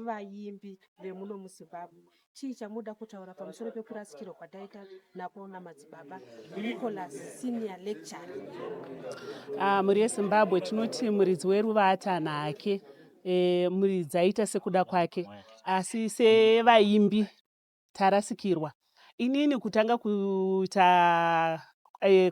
vaimbi vemuno muZimbabwe chii chamuda kutaura pamusoro pekurasikirwa kwataita nakuona madzibaba Nicholas senior lecturer? Mhuri yeZimbabwe tinoti muridzi weruvata nhake, muridzi aita sekuda kwake, asi sevaimbi tarasikirwa. Inini kutanga kuita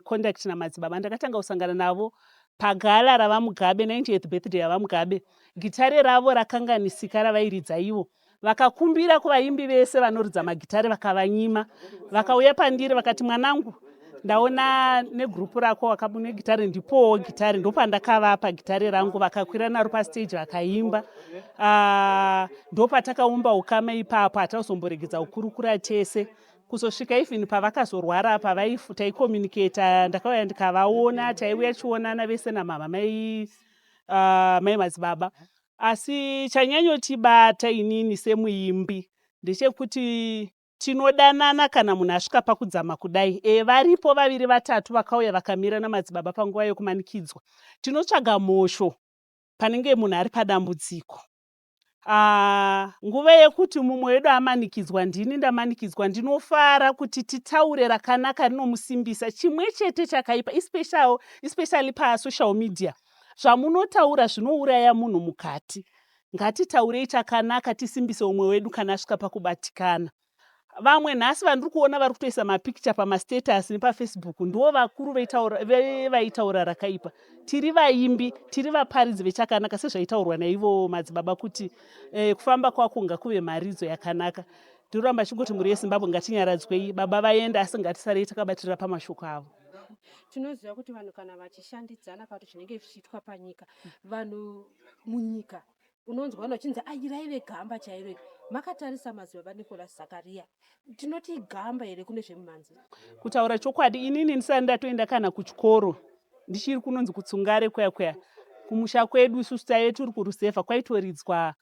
conduct namadzibaba ndakatanga kusangana navo pagala ravaMugabe, 90th birthday yavaMugabe. Gitare ravo rakanganisika ravairidza ivo, vakakumbira kuvaimbi vese vanoridza magitare vakavanyima. Vakauya pandiri vakati, mwanangu, ndaona negrupu rako wakabune gitare, ndipowo gitare. Ndopandakavapa gitare rangu, vakakwira naro pastage vakaimba. Ndopatakaumba ukama ipapo, hatazomboregedza kukurukura tese kuzosvika even pavakazorwara taikomunicata. Ndakauya ndikavaona, taiuya chionana vese namama mai madzibaba. Asi chanyanyotibata inini semuimbi ndechekuti tinodanana kana munhu asvika pakudzama kudai. Varipo vaviri vatatu vakauya vakamira namadzibaba panguva yokumanikidzwa. Tinotsvaga mhosho panenge munhu ari padambudziko. Nguva yekuti mumwe wedu amanikidzwa, ndini ndamanikidzwa, ndinofara kuti titaure rakanaka rinomusimbisa. Chimwe chete chakaipa, especially pasocial media, zvamunotaura zvinouraya munhu mukati. Ngatitaurei chakanaka, tisimbise umwe wedu kana asvika pakubatikana. Vamwe nhasi vandiri kuona vari kutoisa mapikicha pamastatus nepafacebook ndo vakuru vaitaura rakaipa. Tiri vaimbi, tiri vaparidzi vechakanaka, sezvaitaurwa naivo madzibaba kuti kufamba kwako ngakuve maridzo yakanaka. Ndiroramba chingoti mhuri yeZimbabwe ngatinyaradzwei, baba vaenda asi ngatisarei takabatirira pamashoko avo. Tinoziva kuti vanhu kana vachishandidzana kana kuti zvinenge zvichiitwa panyika, vanhu munyika unonzwa vanhu vachinzi raive gamba chairo. Makatarisa madzibaba Nicholas Zakaria, tinoti gamba here kune zvemumhanzi? Kutaura chokwadi, inini ndisati ndatoenda kana kuchikoro, ndichiri kunonzi kutsungare kweya kumusha kwedu, isusu taive turi kurusevha, kwaitoridzwa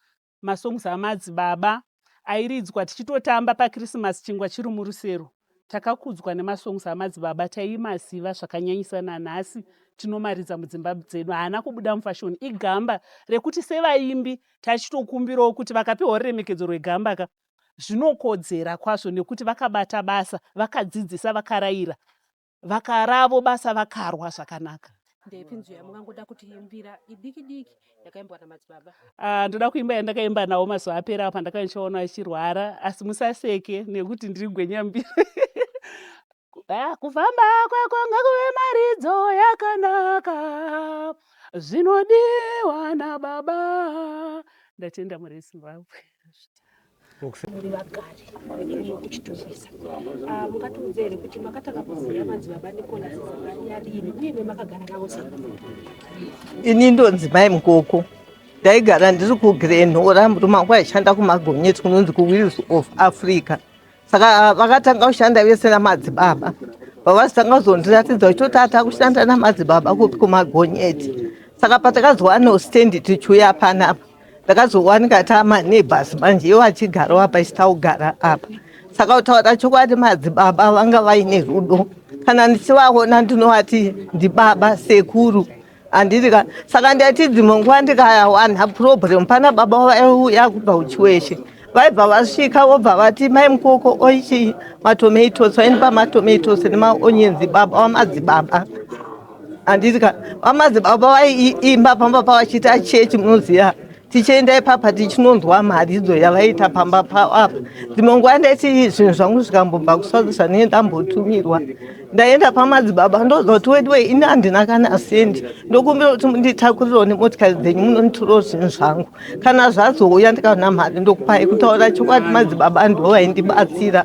masongs amadzibaba, airidzwa tichitotamba paKrisimasi chingwa chiri murusero. Takakudzwa nemasongs amadzibaba, taimasiva zvakanyanyisana. Nhasi tinomaridza mudzimba dzedu, haana kubuda mufashoni. Igamba rekuti sevaimbi tachitokumbirawo kuti vakapiwa ruremekedzo rwegamba ka zvinokodzera kwazvo, nekuti vakabata basa, vakadzidzisa, vakarayira, vakaravo basa, vakarwa zvakanaka. Ndepi nzwi yamungangoda kutiimbira idiki diki yakaimbwa namadzibaba? Ndoda kuimba yandakaimba nawo mazuva apera pandakachiona achirwara, asi musaseke nekuti ndiri gwenyambiri. Kufamba kwako ngakuve maridzo yakanaka, zvinodiwa nababa. Ndatenda mhuri yeZimbabwe. Muri vagari kuchitungisa, mungatiudze here kuti makatanga kuziva madzibaba Nicholas Zakaria rini uye memakagara navo sei? Ini ndonzi Mai Mukoko, ndaigara ndiri kuGrenhora, murume wangu aishanda kumagonyeti kunonzi kuWheels of Africa. Saka vakatanga kushanda vese namadzibaba, pavazotanga kuzondiratidza kuti totata kushanda namadzibaba kumagonyeti. Saka patakazowana stendi tichiuya panapa, ndakazowanika tamaneighbors manje ivo vachigarawo apa ichitaugara apa. Saka kutaura chokwadi madzibaba vanga vaine rudo. Kana ndichivaona ndinovati ndibaba sekuru andiri. Saka ndati dzimwe nguva ndikawana problem pana baba vaiuya kubva kuChiweshe, vaibva vasvika vobva vati Mai Mukoko oichi matomatoes, vainipa matomatoes nemaonyens, baba vamadzibaba. Anditi vamadzibaba vaiimba pamba pavachita chechi munoziva, tichienda ipapa tichinonzwa maridzo yavaita pamba pavo apa. Dzimwe nguva ndati zvinhu zvangu zvikambobva kusauza ndambotumirwa, ndaenda pamadzibaba ndozwa kuti wediwe ini handina kana sendi, ndokumbira kuti munditakurirewo nemotikari dzenyu munonditurawo zvinhu zvangu, kana zvazouya ndikaona mari ndokupai. Kutaura chokwadi madzibaba ndo vaindibatsira.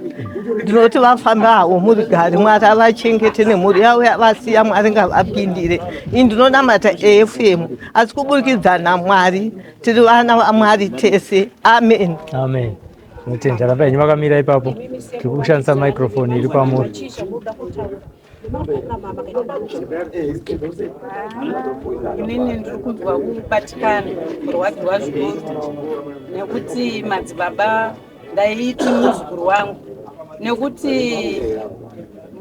Ndinoti vafambe havo muri gari, Mwari avachengete nemhuri yavo yavasiya, Mwari ngavapindire. Ini ndinonamata AFM, asi kuburikidza naMwari tiri vana vaMwari tese. Amen. Amen. Mutenda ramba yenyu vakamira ipapo, tiri kushandisa microphone iri pamuri. Inini ndiri kunzwa kubatikana kurwadziwa zvikuru nekuti madzibaba ndaiti muzukuru wangu, nekuti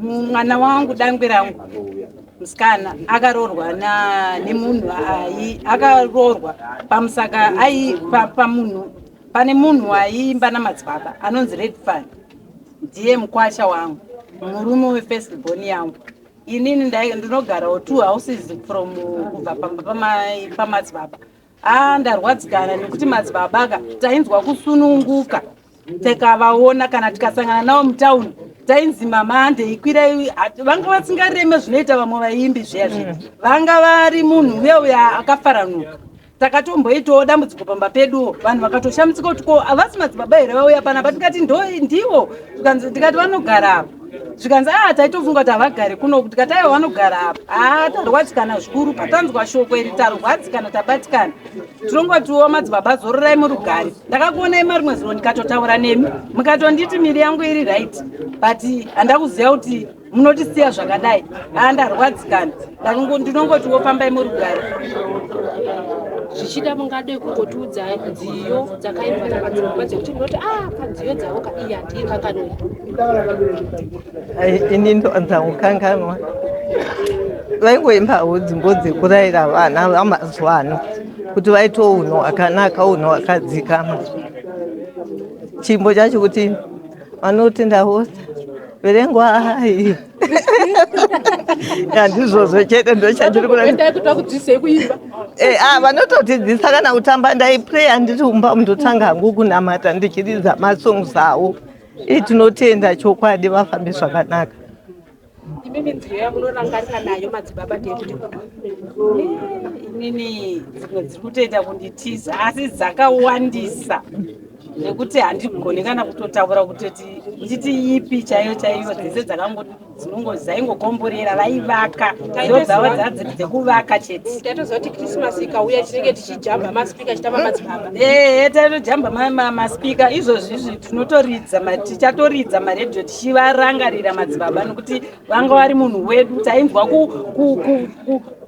mwana wangu dangwe rangu musikana akaroorwa nemunhu akarorwa pamusaka pamunhu pane munhu aiimba namadzibaba anonzi Redfan, ndiye mukwasha wangu, murume wefirstborn yangu. Inini ndinogarawo 2 houses from kubva pamadzibaba. Ndarwadzikana nekuti madzibaba tainzwa kusununguka tikavaona kana tikasangana navo mutauni tainzi mama handeikwira, vanga vasingareme zvinoita vamwe vaimbi zviya zviya, vanga vari munhu uya akafaranuka. Takatomboitawo dambudziko pamba peduwo, vanhu vakatoshamitsika kuti ko havasi madzibaba here vauya panapa, tikati ndivo, tikati vanogara apa, zvikanzi taitofunga kuti havagari kuno, tikati aiwa vanogara apa. Tarwadzikana zvikuru, patanzwa shoko iri tarwadzikana tabatikana. Tinongotiwo madzibaba zororai murugare, ndakakuonai mari mwezuro ndikatotaura nemi mukatonditi miri yangu iri right, but handa kuziva kuti munotisiya zvakadai. Ndarwadzikana, ndinongotiwo fambai murugare. Zvichida mungade kungotiudza nziyo dzakaimba namadzibaba dzekuti munoti kanziyo dzavo iya hatiikanganwi. Ini ndoanza kukanganwa. Vaingoimbawo dzimbo dzekurayira vana vamazuva ano kuti vaitewo unhu hwakanaka, unhu hwakadzikama. Chimbo chacho kuti vanoti ndavota verengwai. Handizvozvo chete ndochachiri Endai kuti vakudzidzisei kuimba. Vanototidzisa kana kutamba ndaiplay handiti umba mundotanga hangu kunamata ndichiridza masongs avo. Tinotenda chokwadi vafambe zvakanaka. Imimi nziyo yamunorangarira nayo madzibaba ndeyekuti inini dzimwe dziri kutoita kunditiza asi dzakawandisa, nekuti handigoni kana kutotaura kutoti nditi ipi chaiyo chaiyo, dzese dzaingokomborera vaivaka ndo dzavo dzekuvaka chete. taitoziva kuti Christmas ikauya tinenge tichijamba maspika chitamba madzibaba. Taitojamba maspika, izvozvizvi tichatoridza maredhio tichivarangarira madzibaba nekuti vanga vari munhu wedu. Tainzwa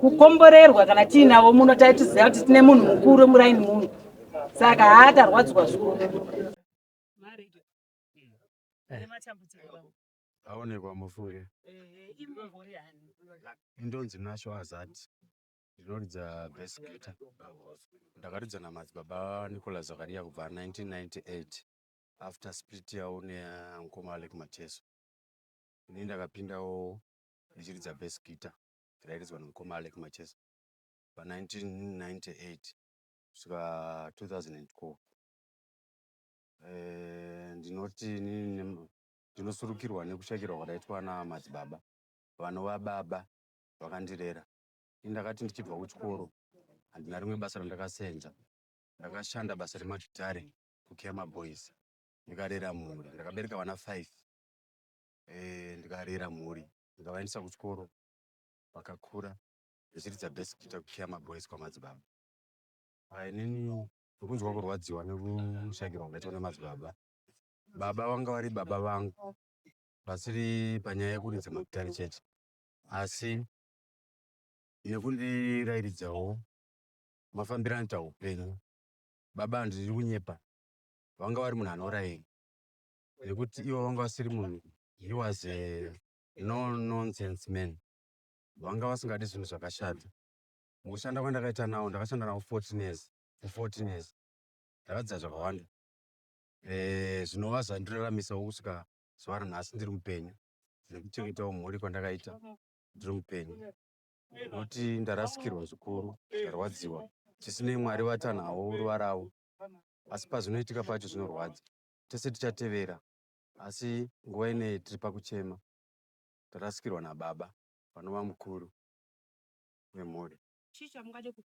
kukomborerwa kana tiinavo muno, taitoziva kuti tine munhu mukuru muraini muno, saka tarwadzwa zvikuru. Aonekwa mufure indonzi Nasho Azati, ndinoridza bass guitar. Ndakaridza namadzibaba Nicholas Zakaria kubva 1998 after split yavo neMukoma Alec Mateso. Ini ndakapindawo ndichiridza bass guitar ndirairidzwa neMukoma Alec Mateso pa1998 kusvika 2004. Ndinoti ndinosurukirwa nekushakirwa kwadaitwa namadzibaba, vanova baba vakandirera. Ndakati ndichibva kuchikoro handina rimwe basa randakasenza, ndakashanda basa remagitare kuKema Boys, ndikarera mhuri. Ndakabereka vana 5, ndikarera mhuri, ndikavaendesa kuchikoro vakakura, ndichiridza bass guitar kuKema Boys kwamadzibaba. Inini ndokunzwa kurwadziwa nekushakirwa kwadaitwa namadzibaba. Baba vanga vari baba vangu, pasiri panyaya yekuridza magitare chete, asi nekundirayiridzawo mafambiro anoita upenyu. Baba handiri kunyepa, vanga vari munhu anorayira, nekuti ivo vanga vasiri munhu. He was a no nonsense man, vanga vasingadi zvinhu zvakashata. Mukushanda kwandakaita navo, ndakashanda navo 14 years, ndakadzidza zvakawanda. Zvinova zvandiraramisawo kusvika zuva ranhasi ndiri mupenyu, nekuchengetawo mhuri kwandakaita ndiri mupenyu, nokuti ndarasikirwa zvikuru, ndarwadziwa. Tisinei Mwari vatanhawo ruva ravo, asi pazvinoitika pacho zvinorwadza. Tese tichatevera, asi nguva inei tiri pakuchema. Tarasikirwa nababa vanova mukuru wemhuri. Chii chamungade